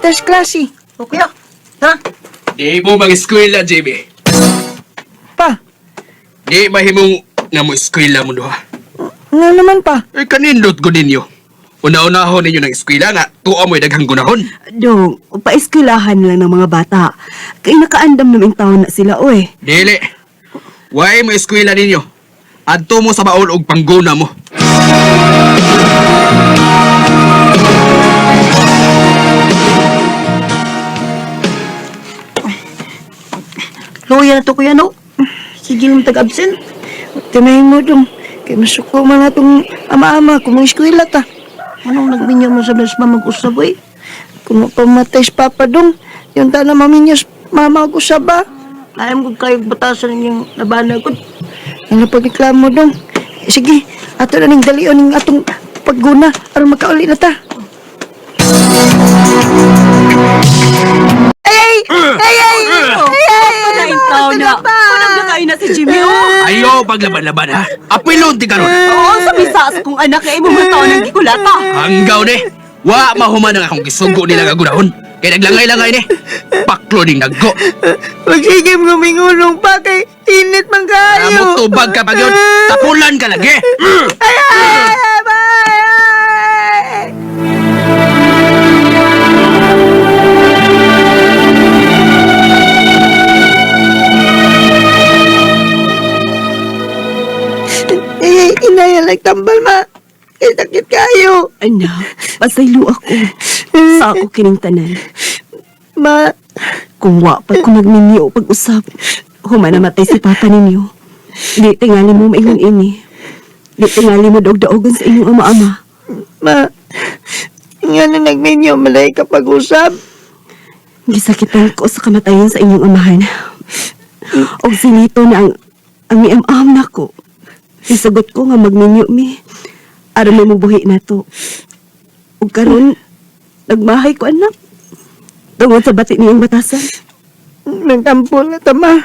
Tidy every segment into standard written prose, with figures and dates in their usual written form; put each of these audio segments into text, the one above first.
tas klase. O kuya, ha? Di mo mag-eskwela, JB. Pa, Di mahimong nga mo eskwela mo duha. nga naman pa. Kanindot ko ninyo. Una-unahon ninyo ng eskwela nga, tuwa mo'y daghang gunahon. Dong, paeskulahan lang ng mga bata. Kaya nakaandam naming taon na sila, oy. Dili. Why mo eskwela ninyo? Adto mo sa baol og pangguna mo. Loya na to kuya, no? Sige yung tag-absent. Tinayin mo dong. Kaya masuko man na itong ama-ama kung mga eskwela ta. Anong nagbinya mo sa beses mamag-usab, eh? Kung pamatay si Papa dong, yung tana maminyas mama ko sa ba? Ayam ko kayo batasan yung nabana ko. Ano pagreklamo dong? Sige, ato na ning dalion ning atong pagguna aron makauli na ta. Panain taon na. Panang na kayo na si Jimmy, oh. Ayo paglaban-laban ha. Apilon ti karon. Oo, sa misas kung anak kay mo taon ng gikulata. Hanggaw ni. Wa mahuman ang akong gisugo nila nga gunahon. Kaya naglangay-langay ni. Paklo ning naggo. Magsigim gumingulong pa kay init man kayo. Amo tubag ka pag yun. Tapulan ka lagi. Inaya tambal ma. Kay sakit kayo. Anak, pasaylo ako. Sa ako kining tanan. Ma, Kung wa pa ko nagminyo o pag-usap, humanamatay si papa ninyo. Di tingali mo maingon ini. Di tingali mo daog-daogan sa inyong ama-ama. ma. Nga na nagminyo malay kapag usap. Gisakitan ko sa kamatayan sa inyong amahan. O sinito na ang iam-am na ko. Isagot ko nga magminyo mi. Aram mo mabuhi na to. O karon, nagmahay ko anak. Tungod sa bati niyang batasan. Nagtampol na tama.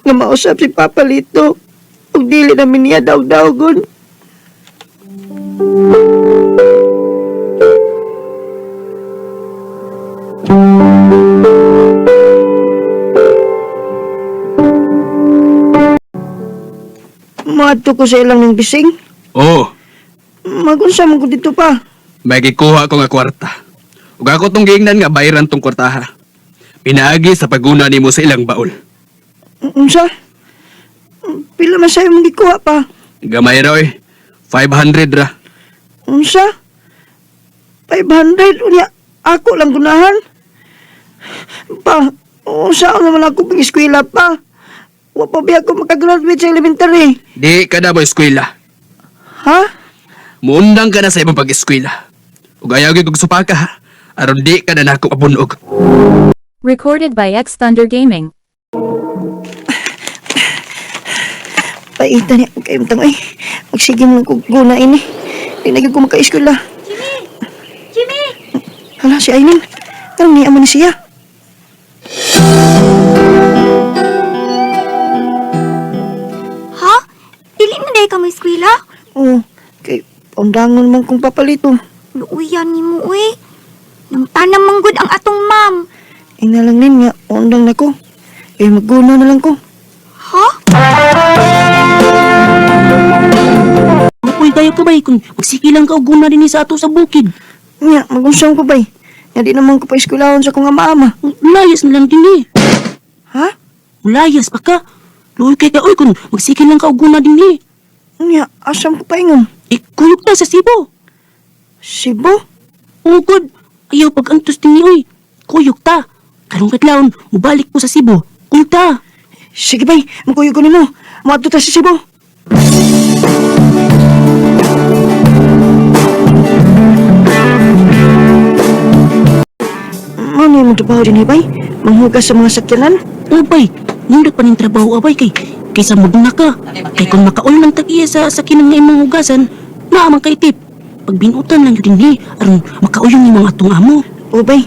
Nga mausap si Papa Lito. Ug dili namin niya daog-daogon. Maadto ko sa ilang ng bising. Oh, Magunsa mo ko dito pa. may gikuha ko nga kwarta. Ug ako tong giingnan nga bayaran tong kwartaha. Pinaagi sa paguna nimo sa ilang baol. Unsa? Pila man sa'yo mong gikuha pa? Gamay ra oy. 500 ra. Unsa? 500 unya ako lang gunahan. Pa, unsa naman ako pag eskwela pa? Wa pa ba ako makagraduate sa elementary? Di ka na mo eskwela. Ha? Muundang ka na sa ibang pag-eskwela. Ug ayaw gyud kog supaka ha. Aron di ka na nako pabunog. Recorded by X Thunder Gaming. Paitan niya kayo tang ay. Magsige mo kog guna ini. Di na gyud ko maka-eskwela. Jimmy! Hala si Ainin. Anong niya mo ni siya? Ha? Dili na day ka mo eskwela? Oh, kay paundangon man kong papalito. Luuyan ni mo, uy. Nang tanang manggod ang atong ma'am. Ina lang nin nga, paundang na ko. Eh, magguna na lang ko. Ha? Uy, kayo ka ba, kung magsikilang ka, uguna din sa ato sa bukid. Nga, magunsang ko ba'y? Nga di naman ko pa eskwelahon sa kong ama-ama. Layas na lang din eh. Ha? Layas pa ka. Luoy kay ka, uy, kung magsikilang ka, uguna din eh. Nga, asam ko pa ingon. Kuyog na sa Cebu. Cebu? Oh, good. Ayaw pag-antos din niya, uy. Kuyog ta. Karong kadlawon, mubalik po sa Cebu. Kuyog ta. Sige ba'y, magkuyo ko ni mo. Maadto ta sa Cebu. Ano yung trabaho din ba'y? Manghugas sa mga sakyanan? Oh, bay. Nindot pa ning trabaho, abay, kaysa magna ka. Kay kung makaul ng tag-iya sa sakinan nga imong hugasan, naamang kay tip. Pag binutan lang yun din aron makauyon yung mga atong amo. O ba'y?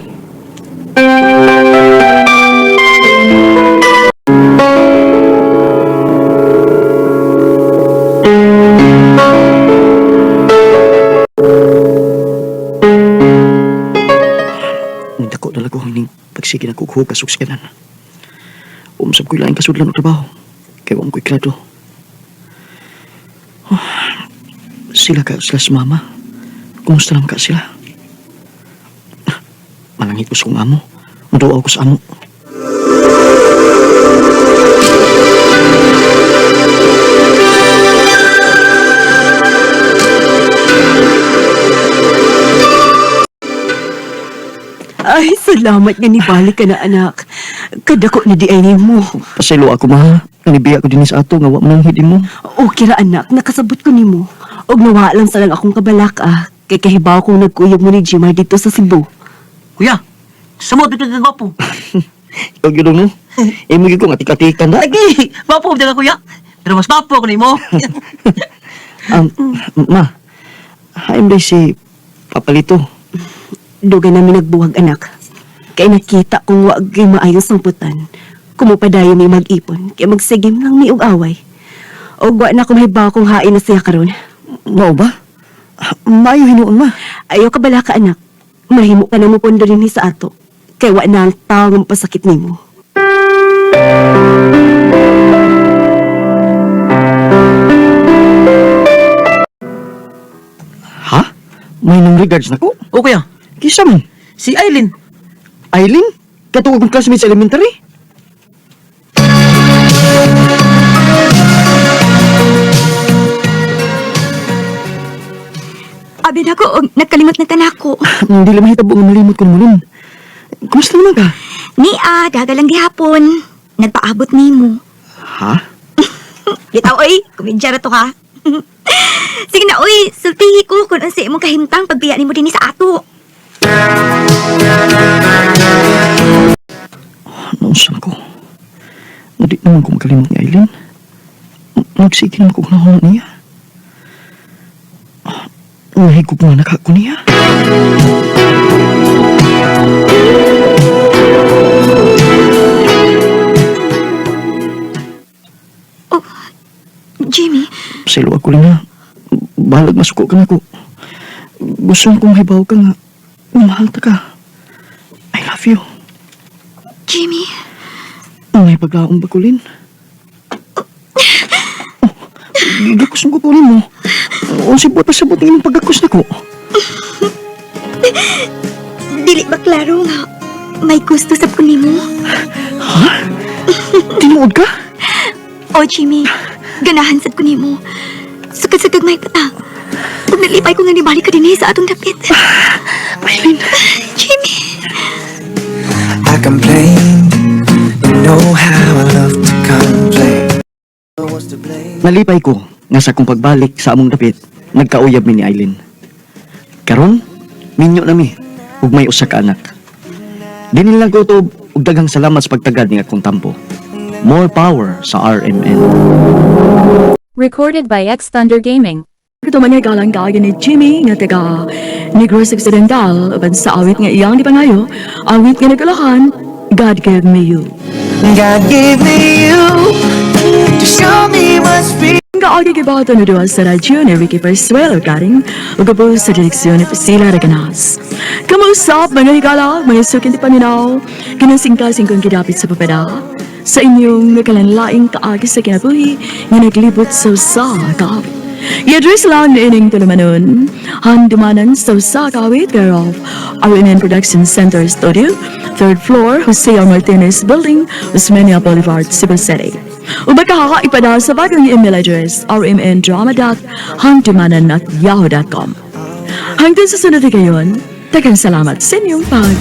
sige na kukuhugas og skanan. Umsab ko'y laing kasudlan og trabaho. Kaya wam ko'y klaro. Sila sila si mama. Kumusta naman ka sila? Malangit ko sa kong amo. Maduaw ko sa amo. Ay, salamat nga nibalik ka na, anak. Kadako na di ay mo. Pasaylo ako, ma. Nanibiya ko din sa ato nga wa man hidi mo. Okay ra, anak. Nakasabot ko nimo. Og nawa lang sa lang akong kabalak, ah. Kay kahibaw kong nagkuyog mo ni Jimar dito sa Cebu. Kuya, samot dito ng gwapo. Ikaw yun no? Imo yun ko nga tika-tika na. Lagi, gwapo dito kuya. Pero mas gwapo ko ni mo. Ma. Haim day si Papalito. Duga namin nagbuwag, anak. Kaya nakita kong wag kay maayos ng putan. Kumupadayo may mag-ipon. Kaya magsigim lang may ug-away. O wa na kumahibaw kong hain na siya karon. Mao ba? Maayo hinuon, ma. Ayaw ka bala ka, anak. Mahimo ka na mo pondo rin sa ato. Kaya wa na ang tao ng pasakit nimo. Ha? May nang regards na ko? O kuya, Kisa man? si Aileen. Aileen? Katungod kong classmate sa elementary? Abi na ko, og nagkalimot na tanako. Hindi lang mahitabo nga malimot ko naman. Kumusta naman ka? Dagalang gihapon. Nagpaabot nimo. Ha? Bitaw, oy, kumidyara to ha. Sige na, oy, sultihi ko kung ansi imong kahimtang pagbiya nimo dinhi sa ato. Nausan ko. Hindi naman ko makalimot ni Aileen. Nagsige naman ko kunahon niya. Nahigop nga nakako niya. Oh, Jimmy, Pasaylo ako lang nga. Balag masuko ka na ko. Gusto kong mahibaw ka nga. Mahal ta ka. I love you. Jimmy, May pagkaong bakulin. Gagakos ng kukunin mo. O si buat pasabot ng pagkakos na ko. dili ba klaro nga may gusto sa ko nimo? Ha? Tinuod ka? Oh, Jimmy, ganahan sad ko nimo. Sugad-sugad may pata. Pag nalipay ko nga nibalik ka dinhi sa atong dapit. Aileen. Jimmy, I complain, you know how I love to complain. What's to blame? Nalipay ko nga sa akong pagbalik sa among dapit, nagkauyab mi ni Aileen. Karon, minyo na mi, ug may usa ka anak. Dinin lang ko to ug daghang salamat sa pagtagad ni akong tampo. More power sa RMN. Recorded by X Thunder Gaming. Ito man nga galang kagin ni Jimmy nga taga Negros Occidental uban sa awit nga iyang di pangayo, awit nga nagalahan, God gave me you. God gave me you to show me what's real. Kaagi kibato na doon sa radyo ni Ricky Persuelo karing ugabo sa direksyon ni Priscilla Reganas. Kamusap, mga higala, mga sukin di paminaw, kinasing-kasing kong kidapit sa papada, sa inyong nakalanlaing kaagi sa kinabuhi, nga naglibot sa usakap. I-address lang na ining tulumanon, handumanan sa usakawit care of RMN Production Center Studio, 3rd floor, Jose L. Martinez Building, Osmeña Boulevard, Cebu City. Ubaka ipada sa bagong email address rmndrama.handumanan@yahoo.com. Hanggang sa sunod na gayon, tagang salamat sa inyong pag